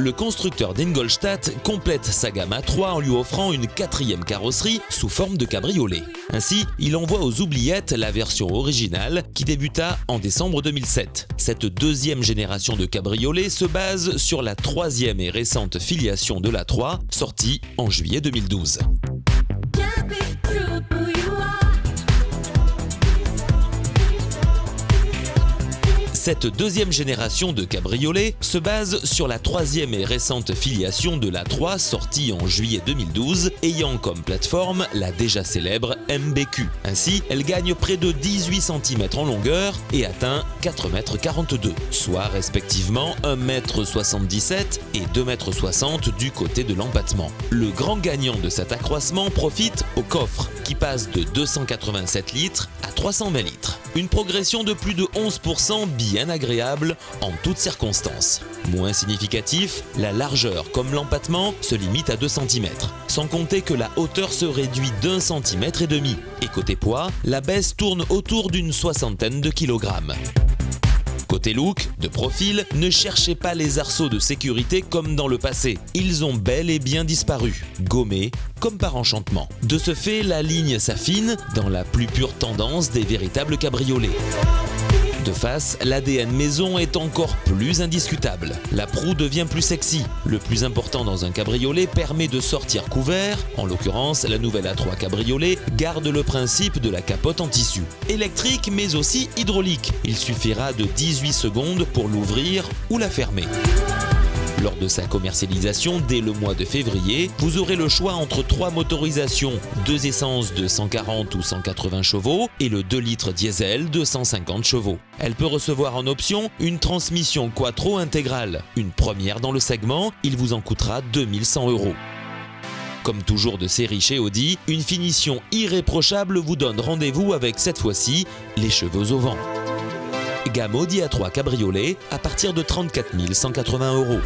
le constructeur d'Ingolstadt complète sa gamme A3 en lui offrant une quatrième carrosserie sous forme de cabriolet. Ainsi, il envoie aux oubliettes la version originale qui débuta en décembre 2007. Cette deuxième génération de cabriolet se base sur la troisième et récente filiation de l'A3, sortie en juillet 2012. Cette deuxième génération de cabriolet se base sur la troisième et récente filiation de l'A3 sortie en juillet 2012, ayant comme plateforme la déjà célèbre MBQ. Ainsi, elle gagne près de 18 cm en longueur et atteint 4,42 m, soit respectivement 1,77 m et 2,60 m du côté de l'empattement. Le grand gagnant de cet accroissement profite au coffre, qui passe de 287 litres à 320 litres. Une progression de plus de 11% bien agréable en toutes circonstances. Moins significatif, la largeur comme l'empattement se limite à 2 cm, sans compter que la hauteur se réduit d'1,5 cm. Et côté poids, la baisse tourne autour d'une soixantaine de kilogrammes. Côté look, de profil, ne cherchez pas les arceaux de sécurité comme dans le passé. Ils ont bel et bien disparu, gommés comme par enchantement. De ce fait, la ligne s'affine dans la plus pure tendance des véritables cabriolets. De face, l'ADN maison est encore plus indiscutable. La proue devient plus sexy. Le plus important dans un cabriolet permet de sortir couvert. En l'occurrence, la nouvelle A3 cabriolet garde le principe de la capote en tissu. Électrique mais aussi hydraulique. Il suffira de 18 secondes pour l'ouvrir ou la fermer. Lors de sa commercialisation dès le mois de février, vous aurez le choix entre 3 motorisations, 2 essences de 140 ou 180 chevaux et le 2 litres diesel de 150 chevaux. Elle peut recevoir en option une transmission quattro intégrale. Une première dans le segment, il vous en coûtera 2100 €. Comme toujours de série chez Audi, une finition irréprochable vous donne rendez-vous avec cette fois-ci les cheveux au vent. Gamme Audi A3 cabriolet à partir de 34 180 €.